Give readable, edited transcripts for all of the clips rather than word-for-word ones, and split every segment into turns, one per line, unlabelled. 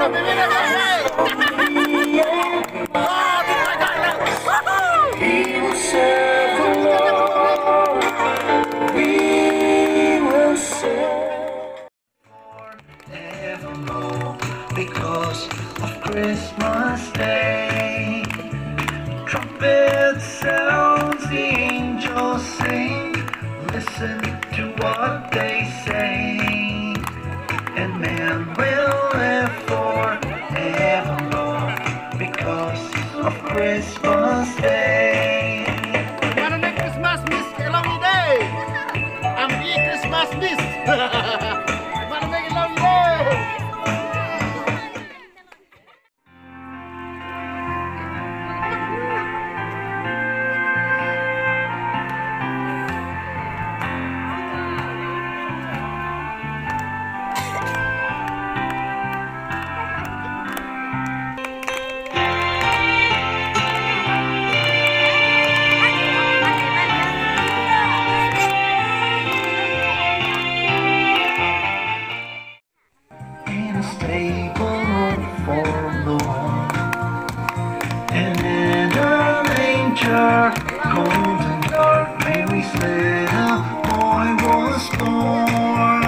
We will serve the Lord. We will serve forevermore because of Christmas Day. Trumpet sounds, the angels sing. Listen to what they say, and man will live forevermore because of Christmas Day.
Mana Christmas miss long day. Am-iH Christmas miss. Mana long day.
Stable forlorn, and in a manger, cold and dark, Mary's little boy was born.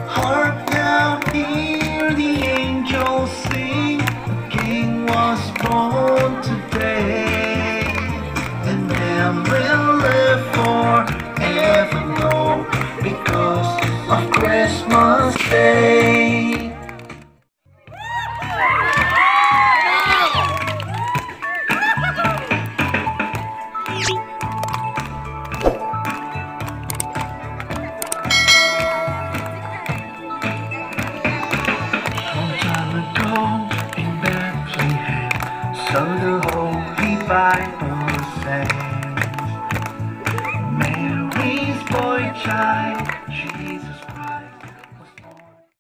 Hark now, hear the angels sing, the King was born today, and man will live forevermore because of Christmas Day. Long time ago in Bethlehem, so the Holy Bible says, Mary's boy child, Jesus